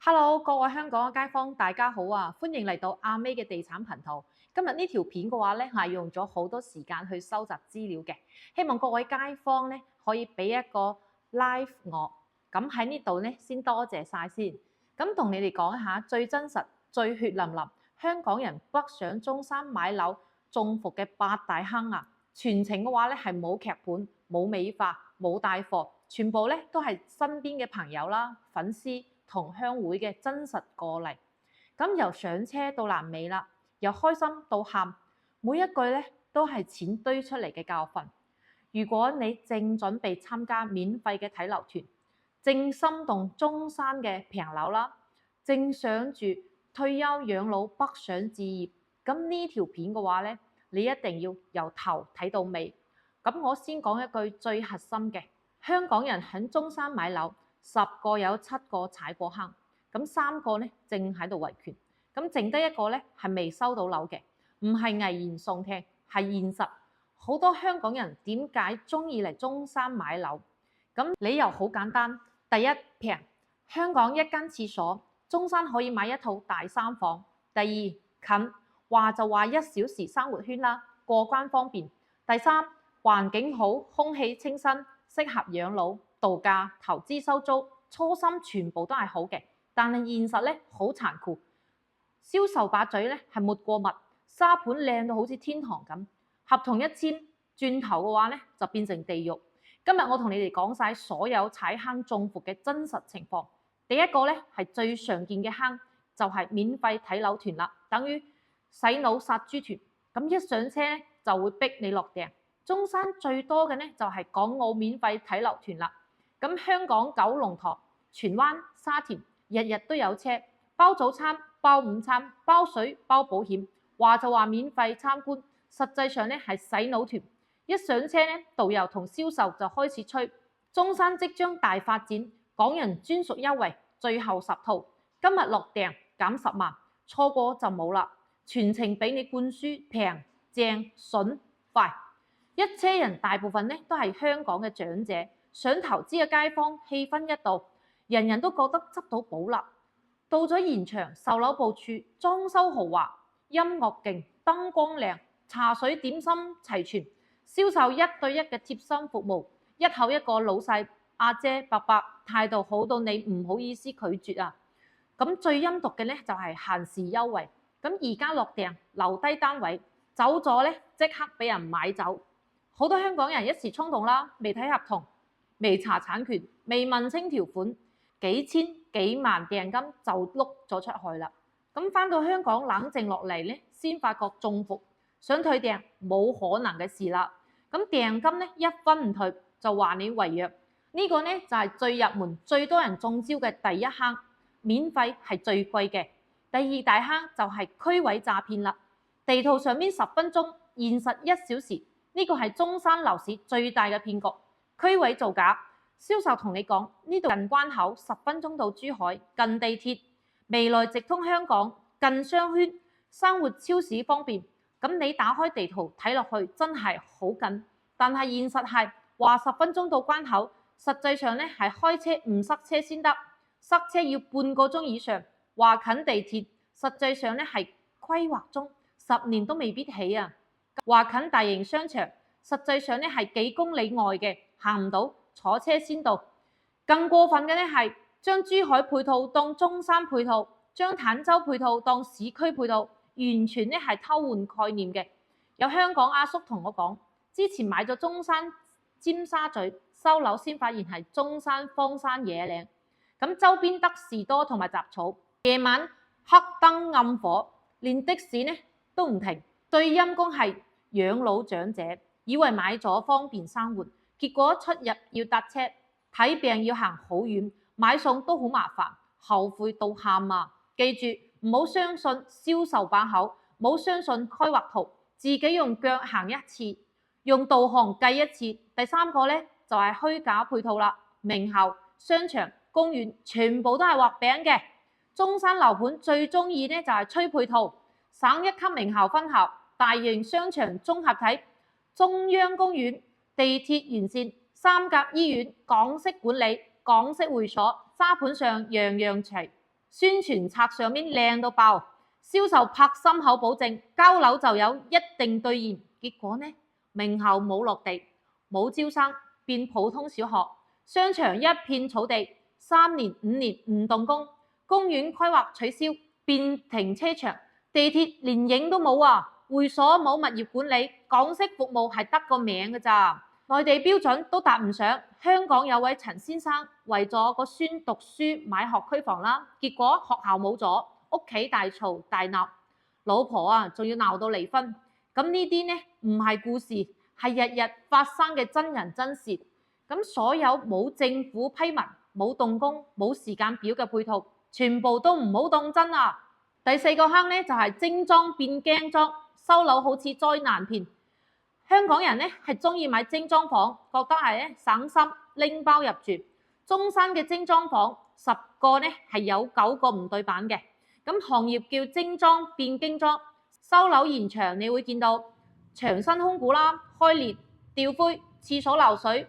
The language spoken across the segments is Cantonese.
Hello，各位香港嘅街坊，大家好啊！歡迎嚟到阿 May 嘅地產頻道。今日呢條片嘅話咧，係用咗好多時間去收集資料嘅，希望各位街坊咧可以俾一個 like 我。咁喺呢度咧，先多謝晒先。咁同你哋講一下最真實、最血淋淋，香港人北上中山買樓中伏嘅八大坑啊！全程嘅話咧係冇劇本、冇美化、冇帶貨，全部咧都係身邊嘅朋友啦、粉絲同鄉會嘅真實過嚟。咁由上車到爛尾啦，由開心到喊，每一句咧都係錢堆出嚟嘅教訓。如果你正準備參加免費嘅睇樓團，正心動中山嘅平樓啦，正想住退休養老北上置業，咁呢條片嘅話咧，你一定要由頭睇到尾。咁我先講一句最核心嘅，香港人喺中山買樓，10個有7個踩過坑，咁3個咧正喺度維權，咁剩得一個咧係未收到樓嘅，唔係危言聳聽，係現實。好多香港人點解中意嚟中山買樓？咁理由好簡單，第一平，香港一間廁所，中山可以買一套大3房。第二近，話就話1小時生活圈啦，過關方便。第三環境好，空氣清新，適合養老、度假、投資收租，初心全部都係好嘅。但係現實咧好殘酷，銷售把嘴咧係沒過蜜，沙盤靚到好似天堂咁，合同一簽，轉頭嘅話咧就變成地獄。今日我同你哋講晒所有踩坑中伏嘅真實情況。第一個咧係最常見嘅坑，就係免費睇樓團啦，等於洗腦殺豬團。咁一上車咧就會逼你落訂。中山最多嘅咧就係港澳免費睇樓團啦。咁香港九龍塘、荃灣、沙田日日都有車，包早餐、包午餐、包水、包保險，話就話免費參觀，實際上咧係洗腦團。一上車咧，導遊同銷售就開始吹中山即將大發展，港人專屬優惠，最後10套，今日落訂減10萬，錯過就冇啦。全程俾你灌輸平、正、筍、快。一車人大部分咧都係香港嘅長者，想投資嘅街坊，氣氛一度，人人都覺得執到寶啦。到咗現場，售樓部處裝修豪華，音樂勁，燈光靚，茶水點心齊全，銷售1對1嘅貼心服務，一口一個老細阿姐伯伯，態度好到你唔好意思拒絕啊！咁最陰毒嘅咧就係限時優惠，咁而家落訂留低單位，走咗咧即刻俾人買走。好多香港人一時衝動啦，未睇合同，未查產權，未問清條款，幾千幾萬訂金就碌咗出去啦。咁返到香港冷靜落嚟咧，先發覺中伏，想退訂冇可能嘅事啦。咁訂金咧一分唔退就話你違約，呢個咧就係最入門、最多人中招嘅第一坑。免費係最貴嘅。第二大坑就係區位詐騙啦。地圖上面10分鐘，現實1小時。呢個係中山樓市最大嘅騙局，區位造假，銷售同你講呢度近關口，10分鐘到珠海，近地鐵，未來直通香港，近商圈，生活超市方便。咁你打開地圖睇落去真係好近，但係現實係話10分鐘到關口，實際上咧係開車唔塞車先得，塞車要半個鐘以上。話近地鐵，實際上咧係規劃中10年都未必起啊。話近大型商場，實際上咧係幾公里外嘅，行唔到，坐車先到。更過分嘅咧係將珠海配套當中山配套，將坦洲配套當市區配套，完全咧係偷換概念嘅。有香港阿叔同我講，之前買咗中山尖沙咀收樓，先發現係中山荒山野嶺，咁周邊得士多同埋雜草，夜晚黑燈暗火，連的士咧都唔停。最陰公係養老長者，以為買咗方便生活，結果出入要搭車，睇病要行好遠，買餸都好麻煩，後悔到喊啊！記住唔好相信銷售把口，唔好相信規劃圖，自己用腳行一次，用導航計一次。第三個咧就係虛假配套啦，名校、商場、公園全部都係畫餅嘅。中山樓盤最中意咧就係吹配套，省一級名校分校。大型商場綜合體、中央公園、地鐵沿線、3甲醫院、港式管理、港式會所，沙盤上樣樣齊，宣傳冊上面靚到爆，銷售拍心口保證交樓就有一定兌現。結果呢，名校冇落地，冇招生，變普通小學，商場一片草地，3年5年唔動工，公園規劃取消，變停車場，地鐵連影都冇啊！會所冇物業管理，港式服務係得個名㗎咋，內地標準都達唔上。香港有位陳先生為咗個孫讀書買學區房啦，結果學校冇咗，屋企大嘈大鬧，老婆啊仲要鬧到離婚。咁呢啲呢唔係故事，係日日發生嘅真人真事。咁所有冇政府批文、冇動工、冇時間表嘅配套，全部都唔好當真啊！第4個坑呢，就係精裝變驚裝，收樓好似災難片。香港人呢係中意買精裝房，覺得係省心，拎包入住。中山嘅精裝房10個呢係有9個唔對版嘅。咁行業叫精裝變驚裝，收樓現場你會見到牆身空鼓啦、開裂、掉灰、廁所漏水、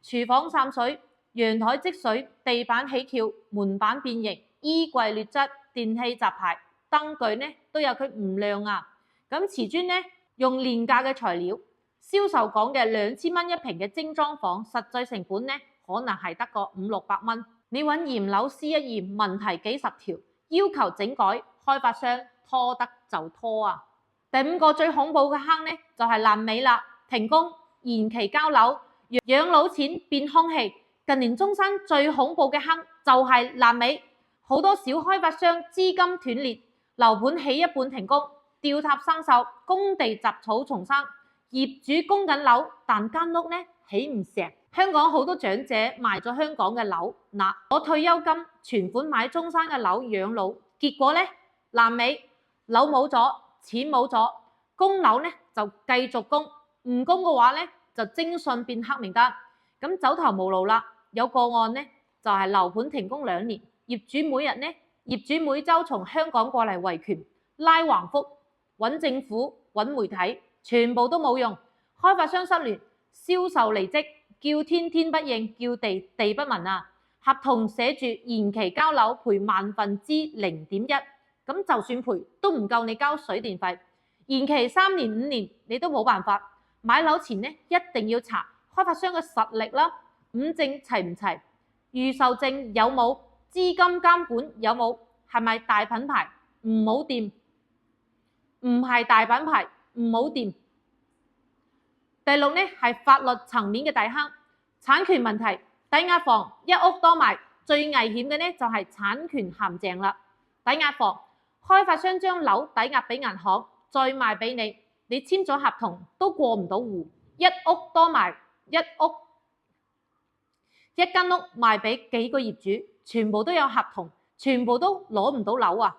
廚房滲水、陽台積水、地板起翹、門板變形、衣櫃劣質、電器雜牌、燈具呢都有佢唔亮啊。咁瓷磚呢用廉價嘅材料，銷售講嘅2000蚊一平嘅精裝房，實際成本呢可能係得個500-600蚊。你揾驗樓師一驗，問題幾10條，要求整改，開發商拖得就拖啊。第5個最恐怖嘅坑呢，就係爛尾啦，停工、延期交樓、養老錢變空氣。近年中山最恐怖嘅坑就係爛尾，好多小開發商資金斷裂，樓盤起一半停工，吊塔生鏽，工地雜草叢生，業主供緊樓，但間屋呢起唔成。香港好多長者賣咗香港嘅樓，攞退休金存款買中山嘅樓養老，結果呢爛尾，樓冇咗，錢冇咗，供樓呢就繼續供，唔供嘅話呢就徵信變黑名單。咁走投無路啦，有個案呢就係樓盤停工2年，業主每週從香港過嚟維權、拉橫幅、揾政府、揾媒體，全部都冇用。開發商失聯，銷售離職，叫天天不應，叫地地不聞啊！合同寫住延期交樓賠0.1%，咁就算賠都唔夠你交水電費。延期3年5年你都冇辦法。買樓前呢一定要查開發商嘅實力啦，5證齊唔齊，預售證有冇，資金監管有冇，係咪大品牌唔好掂，唔係大品牌唔好掂。第6呢係法律層面嘅大坑，產權問題，抵押房一屋多賣，最危險嘅呢就係產權陷阱啦。抵押房，開發商將樓抵押俾銀行，再賣俾你，你簽咗合同都過唔到戶，一屋多賣，一間屋賣俾幾個業主，全部都有合同，全部都攞唔到樓啊！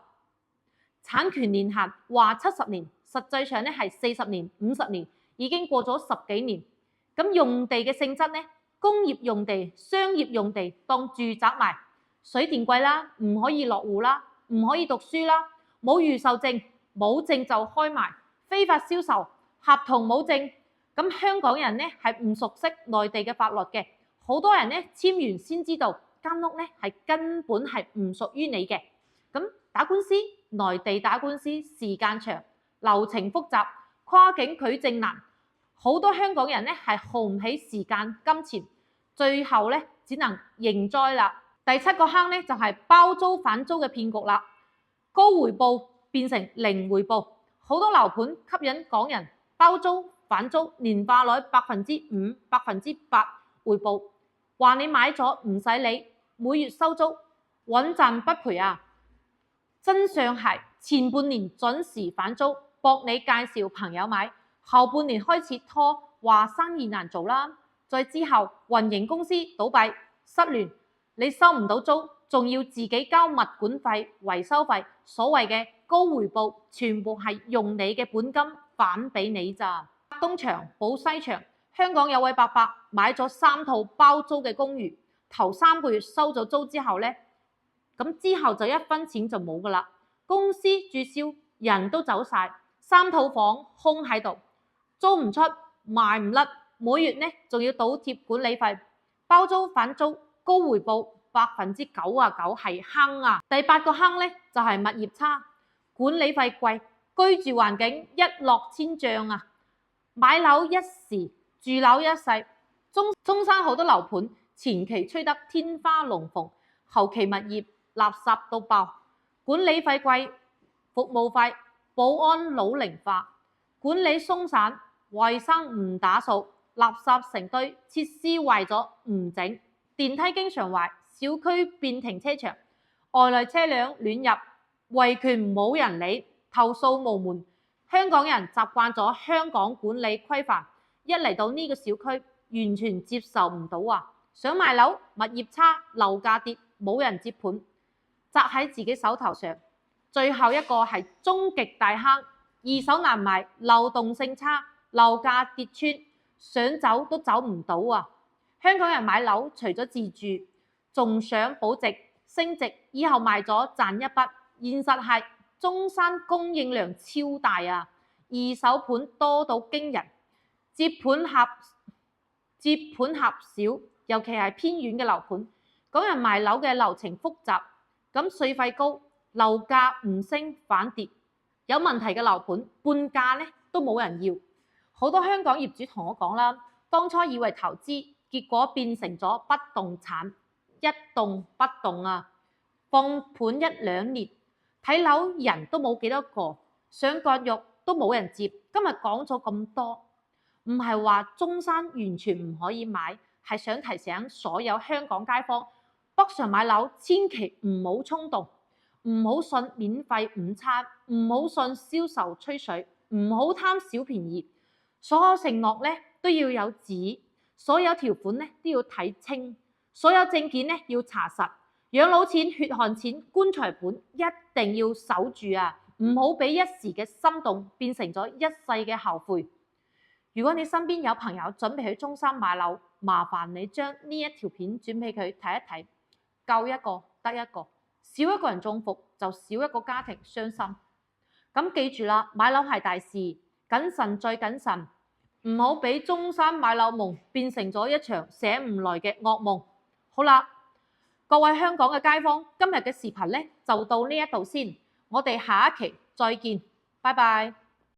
產權年限話70年，實際上呢係40年、50年，已經過咗10幾年。咁用地嘅性質呢，工業用地、商業用地當住宅賣，水電貴啦，唔可以落戶啦，唔可以讀書啦，冇預售證，冇證就開賣，非法銷售，合同冇證。咁香港人呢係唔熟悉內地嘅法律嘅，好多人呢簽完先知道間屋呢係根本係唔屬於你嘅。咁打官司，內地打官司時間長，流程複雜，跨境取證難，好多香港人呢係耗唔起時間金錢，最後呢只能認栽啦。第7個坑呢就係包租反租嘅騙局啦，高回報變成零回報，好多樓盤吸引港人包租反租，年化率5%、8%回報，話你買咗唔使理，每月收租，穩賺不賠啊！真相係前半年準時反租，博你介紹朋友買，後半年開始拖，話生意難做啦。再之後運營公司倒閉失聯，你收唔到租，仲要自己交物管費、維修費，所謂嘅高回報，全部係用你嘅本金返俾你咋。東牆補西牆，香港有位伯伯買咗3套包租嘅公寓，頭3個月收咗租之後呢，咁之後就1分錢就冇噶啦，公司註銷，人都走晒，3套房空喺度，租唔出，賣唔甩，每月呢仲要倒貼管理費，包租反租，高回報， 99%係坑啊。第8個坑咧就係物業差，管理費貴，居住環境一落千丈啊！買樓一時，住樓一世。中山好多樓盤前期吹得天花龍鳳，後期物業垃圾到爆，管理費貴，服務費，保安老齡化，管理鬆散，衞生唔打掃，垃圾成堆，設施壞咗唔整，電梯經常壞，小區變停車場，外來車輛亂入，維權冇人理，投訴無門。香港人習慣咗香港管理規範，一嚟到呢個小區完全接受唔到啊！想買樓，物業差，樓價跌，冇人接盤，砸喺自己手頭上。最後一個係終極大坑，二手難賣，流動性差，樓價跌穿，想走都走唔到啊！香港人買樓除咗自住，仲想保值升值，以後賣咗賺一筆。現實係中山供應量超大啊，二手盤多到驚人，接盤俠少，尤其係偏遠嘅樓盤。港人賣樓嘅流程複雜，咁稅費高，樓價唔升反跌。有問題嘅樓盤半價咧都冇人要。好多香港業主同我講啦，當初以為投資，結果變成咗不動產，一動不動啊！放盤1、2年，睇樓人都冇幾多個，想割肉都冇人接。今日講咗咁多，唔係話中山完全唔可以買，係想提醒所有香港街坊，北上買樓千祈唔好衝動，唔好信免費午餐，唔好信銷售吹水，唔好貪小便宜。所有承諾咧都要有紙，所有條款咧都要睇清，所有證件咧要查實。養老錢、血汗錢、棺材本一定要守住啊！唔好俾一時嘅心動變成咗一世嘅後悔。如果你身邊有朋友準備去中山買樓，麻煩你將呢一條片轉俾佢睇一睇，救一個得一個，少一個人中伏就少一個家庭傷心。咁記住啦，買樓係大事，謹慎再謹慎，唔好俾中山買樓夢變成咗一場醒唔來嘅噩夢。好啦，各位香港嘅街坊，今日嘅視頻咧就到呢一度先，我哋下一期再見，拜拜。